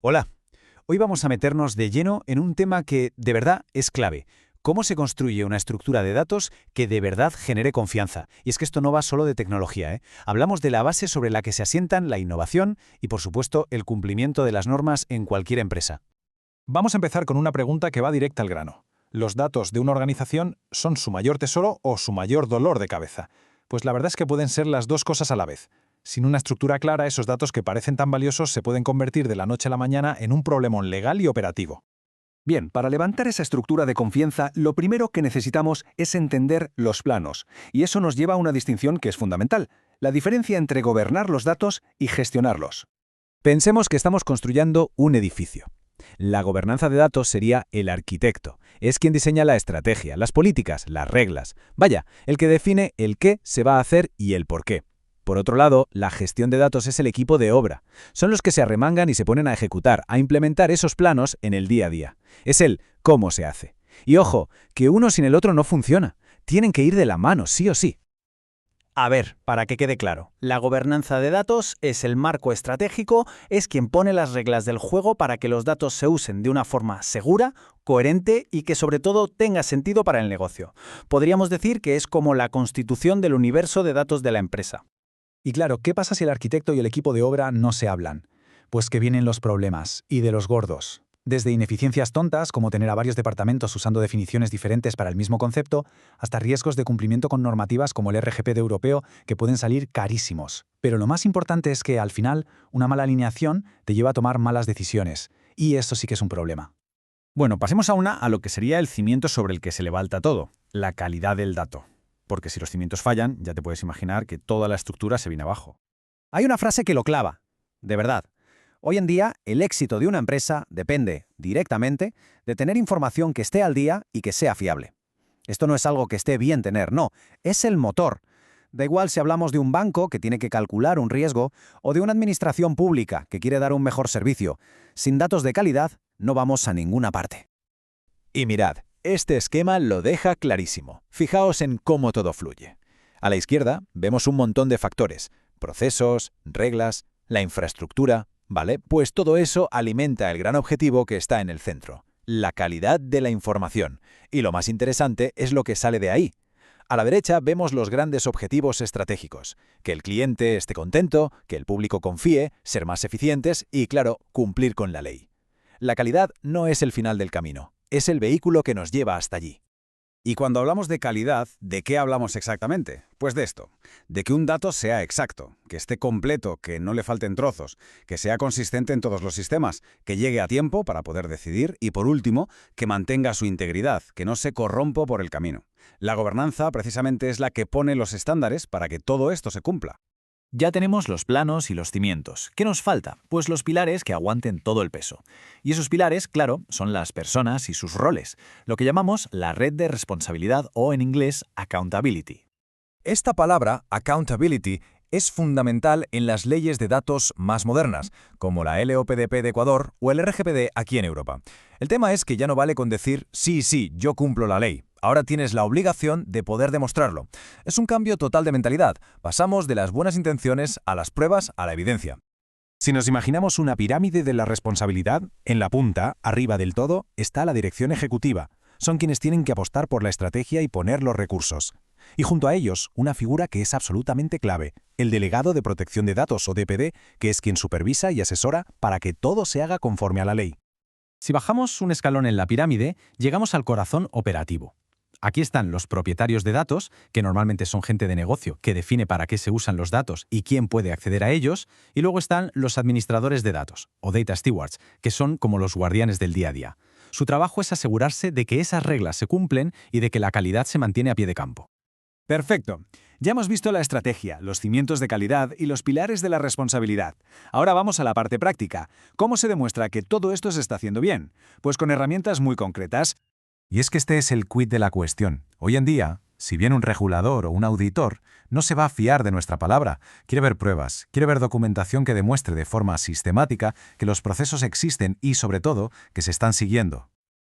Hola, hoy vamos a meternos de lleno en un tema que de verdad es clave. ¿Cómo se construye una estructura de datos que de verdad genere confianza? Y es que esto no va solo de tecnología, ¿eh? Hablamos de la base sobre la que se asientan la innovación y, por supuesto, el cumplimiento de las normas en cualquier empresa. Vamos a empezar con una pregunta que va directa al grano. ¿Los datos de una organización son su mayor tesoro o su mayor dolor de cabeza? Pues la verdad es que pueden ser las dos cosas a la vez. Sin una estructura clara, esos datos que parecen tan valiosos se pueden convertir de la noche a la mañana en un problemón legal y operativo. Bien, para levantar esa estructura de confianza, lo primero que necesitamos es entender los planos. Y eso nos lleva a una distinción que es fundamental, la diferencia entre gobernar los datos y gestionarlos. Pensemos que estamos construyendo un edificio. La gobernanza de datos sería el arquitecto. Es quien diseña la estrategia, las políticas, las reglas. Vaya, el que define el qué se va a hacer y el por qué. Por otro lado, la gestión de datos es el equipo de obra. Son los que se arremangan y se ponen a ejecutar, a implementar esos planos en el día a día. Es el cómo se hace. Y ojo, que uno sin el otro no funciona. Tienen que ir de la mano, sí o sí. A ver, para que quede claro, la gobernanza de datos es el marco estratégico, es quien pone las reglas del juego para que los datos se usen de una forma segura, coherente y que sobre todo tenga sentido para el negocio. Podríamos decir que es como la constitución del universo de datos de la empresa. Y claro, ¿qué pasa si el arquitecto y el equipo de obra no se hablan? Pues que vienen los problemas, y de los gordos. Desde ineficiencias tontas, como tener a varios departamentos usando definiciones diferentes para el mismo concepto, hasta riesgos de cumplimiento con normativas como el RGPD europeo, que pueden salir carísimos. Pero lo más importante es que, al final, una mala alineación te lleva a tomar malas decisiones. Y eso sí que es un problema. Bueno, pasemos a lo que sería el cimiento sobre el que se levanta todo, la calidad del dato. Porque si los cimientos fallan, ya te puedes imaginar que toda la estructura se viene abajo. Hay una frase que lo clava, de verdad. Hoy en día, el éxito de una empresa depende, directamente, de tener información que esté al día y que sea fiable. Esto no es algo que esté bien tener, no, es el motor. Da igual si hablamos de un banco que tiene que calcular un riesgo o de una administración pública que quiere dar un mejor servicio. Sin datos de calidad, no vamos a ninguna parte. Y mirad, este esquema lo deja clarísimo. Fijaos en cómo todo fluye. A la izquierda vemos un montón de factores, procesos, reglas, la infraestructura, ¿vale? Pues todo eso alimenta el gran objetivo que está en el centro, la calidad de la información. Y lo más interesante es lo que sale de ahí. A la derecha vemos los grandes objetivos estratégicos, que el cliente esté contento, que el público confíe, ser más eficientes y, claro, cumplir con la ley. La calidad no es el final del camino. Es el vehículo que nos lleva hasta allí. Y cuando hablamos de calidad, ¿de qué hablamos exactamente? Pues de esto, de que un dato sea exacto, que esté completo, que no le falten trozos, que sea consistente en todos los sistemas, que llegue a tiempo para poder decidir y, por último, que mantenga su integridad, que no se corrompa por el camino. La gobernanza precisamente es la que pone los estándares para que todo esto se cumpla. Ya tenemos los planos y los cimientos. ¿Qué nos falta? Pues los pilares que aguanten todo el peso. Y esos pilares, claro, son las personas y sus roles, lo que llamamos la red de responsabilidad o en inglés accountability. Esta palabra, accountability, es fundamental en las leyes de datos más modernas, como la LOPDP de Ecuador o el RGPD aquí en Europa. El tema es que ya no vale con decir, sí, yo cumplo la ley. Ahora tienes la obligación de poder demostrarlo. Es un cambio total de mentalidad. Pasamos de las buenas intenciones a las pruebas, a la evidencia. Si nos imaginamos una pirámide de la responsabilidad, en la punta, arriba del todo, está la dirección ejecutiva. Son quienes tienen que apostar por la estrategia y poner los recursos. Y junto a ellos, una figura que es absolutamente clave, el delegado de protección de datos o DPD, que es quien supervisa y asesora para que todo se haga conforme a la ley. Si bajamos un escalón en la pirámide, llegamos al corazón operativo. Aquí están los propietarios de datos, que normalmente son gente de negocio que define para qué se usan los datos y quién puede acceder a ellos, y luego están los administradores de datos, o data stewards, que son como los guardianes del día a día. Su trabajo es asegurarse de que esas reglas se cumplen y de que la calidad se mantiene a pie de campo. Perfecto. Ya hemos visto la estrategia, los cimientos de calidad y los pilares de la responsabilidad. Ahora vamos a la parte práctica. ¿Cómo se demuestra que todo esto se está haciendo bien? Pues con herramientas muy concretas. Y es que este es el quid de la cuestión. Hoy en día, si viene un regulador o un auditor, no se va a fiar de nuestra palabra. Quiere ver pruebas, quiere ver documentación que demuestre de forma sistemática que los procesos existen y, sobre todo, que se están siguiendo.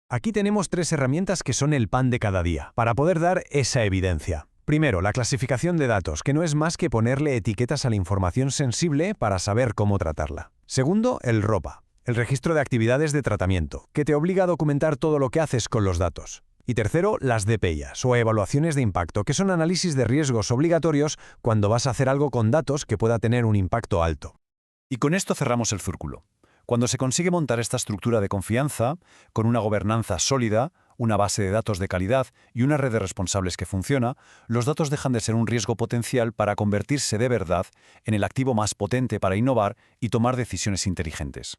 Aquí tenemos 3 herramientas que son el pan de cada día, para poder dar esa evidencia. Primero, la clasificación de datos, que no es más que ponerle etiquetas a la información sensible para saber cómo tratarla. Segundo, el ROPA. El registro de actividades de tratamiento, que te obliga a documentar todo lo que haces con los datos. Y tercero, las DPIAs, o evaluaciones de impacto, que son análisis de riesgos obligatorios cuando vas a hacer algo con datos que pueda tener un impacto alto. Y con esto cerramos el círculo. Cuando se consigue montar esta estructura de confianza, con una gobernanza sólida, una base de datos de calidad y una red de responsables que funciona, los datos dejan de ser un riesgo potencial para convertirse de verdad en el activo más potente para innovar y tomar decisiones inteligentes.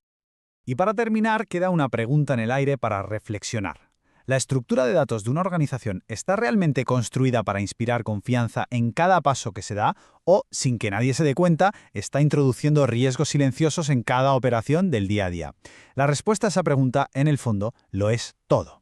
Y para terminar, queda una pregunta en el aire para reflexionar. ¿La estructura de datos de una organización está realmente construida para inspirar confianza en cada paso que se da o, sin que nadie se dé cuenta, está introduciendo riesgos silenciosos en cada operación del día a día? La respuesta a esa pregunta, en el fondo, lo es todo.